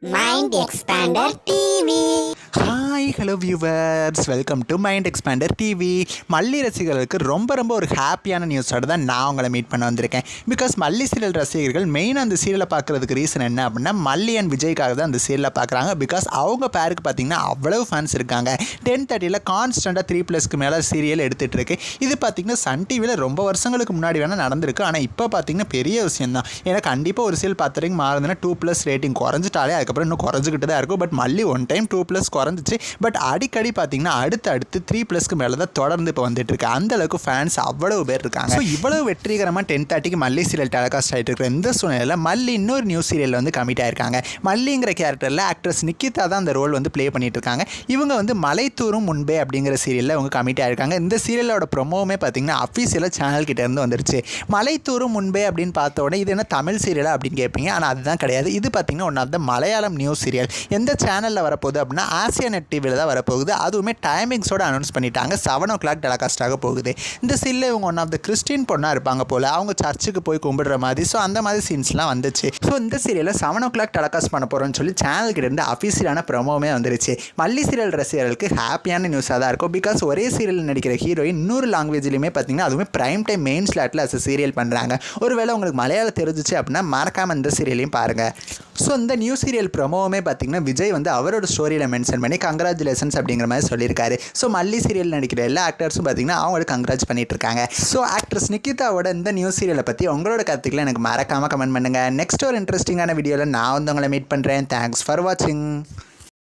Mind Expander TV. Hi hello viewers, welcome to mind expander TV. மல்லி ரசிகர்களுக்கு ரொம்ப ஒரு ஹாப்பியான நியூஸோட தான் நான் உங்களை மீட் பண்ண வந்திருக்கேன். பிகாஸ் மல்லி சீரியல் ரசிகர்கள் மெயினாக அந்த சீரியலை பார்க்குறதுக்கு ரீசன் என்ன அப்படின்னா, மல்லி அண்ட் விஜய்க்காக தான் அந்த சீரியலை பார்க்குறாங்க. பிகாஸ் அவங்க பேருக்கு பார்த்திங்கன்னா அவ்வளவு ஃபேன்ஸ் இருக்காங்க. 10:30 கான்ஸ்டண்ட்டாக 3+ மேலே சீரியல் எடுத்துகிட்டு இருக்கு. இது பார்த்திங்கன்னா சன் டிவியில் ரொம்ப வருஷங்களுக்கு முன்னாடி வேணால் நடந்திருக்கு. ஆனால் இப்போ பார்த்திங்கன்னா பெரிய விஷயம் தான். ஏன்னா கண்டிப்பாக ஒரு சீரியல் பார்த்துறதுக்கு மாறுதுன்னா 2+ ரேட்டிங் குறைஞ்சிட்டாலே அதுக்கப்புறம் இன்னும் குறைஞ்சிக்கிட்டு தான் இருக்கும். பட் மல்லி ஒன் டைம் 2+ குறைஞ்சிச்சு. பட் அடிக்கடி பார்த்தீங்கன்னா அடுத்து 3+ மேலே தான் தொடர்ந்து இப்போ வந்துட்டு இருக்கு. அந்த அளவுக்கு ஃபேன்ஸ் அவ்வளவு பேர் இருக்காங்க. ஸோ இவ்வளவு வெற்றிகரமாக 10:30 மல்லி சீரியல் டெலிகாஸ்ட் ஆகிட்டு இருக்கிற இந்த சூழ்நிலையில் மல்லி இன்னொரு நியூ சீரியல் வந்து கமிட் ஆயிருக்காங்க. மல்லிங்கிற கேரக்டரில் ஆக்ட்ரஸ் நிக்கிதா தான் அந்த ரோல் வந்து ப்ளே பண்ணிட்டு இருக்காங்க. இவங்க வந்து மலை தூரும் முன்பே அப்படிங்கிற சீரியலில் அவங்க கமிட் ஆயிருக்காங்க. இந்த சீரியலோட ப்ரொமோவுமே பார்த்தீங்கன்னா அஃபீஷியலாக சேனல் கிட்ட இருந்து வந்துருச்சு. மலை தூரும் முன்பே அப்படின்னு பார்த்த உடனே இது என்ன தமிழ் சீரியலா அப்படின்னு கேட்பீங்க. ஆனால் அதுதான் கிடையாது. இது பார்த்தீங்கன்னா one of the Malayalam news serial. எந்த சேனலில் வரப்போகுது அப்படின்னா ஆசியா நெட் டிவியில் தான் வரப்போகுது. அதுவுமே டைமிங்ஸோடு அனௌன்ஸ் பண்ணிட்டாங்க. 7 o'clock டெலிகாஸ்டாக போகுது. இந்த சீரியல் இவங்க ஒன் ஆஃப் த கிறிஸ்டின் பொண்ணாக இருப்பாங்க போல். அவங்க சர்ச்சுக்கு போய் கும்பிடுற மாதிரி. ஸோ அந்த மாதிரி சீன்ஸ்லாம் வந்துச்சு. ஸோ இந்த சீரியலில் 7 o'clock டெலிகாஸ்ட் பண்ண போகிறோன்னு சொல்லி சேனல்கிட்ட இருந்து அஃபீஷியலான ப்ரொமோவுமே வந்துருச்சு. மல்லி சீரியல் ரசிகர்களுக்கு ஹாப்பியான நியூஸாக தான் இருக்கும். பிகாஸ் ஒரே சீரியல் நடிக்கிற ஹீரோயின் இன்னொரு லாங்குவேஜ்லையுமே பார்த்தீங்கன்னா அதுவுமே ப்ரைம் டைம் மெயின் ஸ்லாட்டில் அஸ் சீரியல் பண்ணுறாங்க. ஒருவேளை உங்களுக்கு மலையாளம் தெரிஞ்சிச்சு அப்படின்னா மறக்காமல் இந்த சீரியலையும் பாருங்கள். ஸோ இந்த நியூ சீரியல் ப்ரொமோவுமே பார்த்தீங்கன்னா விஜய் வந்து அவரோட ஸ்டோரியில் மென்ஷன் பண்ணி கங்க்ராச்சுலேஷன்ஸ் அப்படிங்கிற மாதிரி சொல்லியிருக்காரு. ஸோ மல்லி சீரியல் நடிக்கிற எல்லா ஆக்டர்ஸும் பார்த்தீங்கன்னா அவங்களுக்கு கங்க்ராச் பண்ணிட்டு இருக்காங்க. ஸோ ஆக்ட்ரஸ் நிக்கிதாவோட இந்த நியூ சீரியலை பற்றி உங்களோட கருத்துக்களை எனக்கு மறக்காமல் கமெண்ட் பண்ணுங்கள். நெக்ஸ்ட் ஒரு இன்ட்ரெஸ்டிங்கான வீடியோவில் நான் வந்து உங்களை மீட் பண்ணுறேன். தேங்க்ஸ் ஃபார் வாட்சிங்.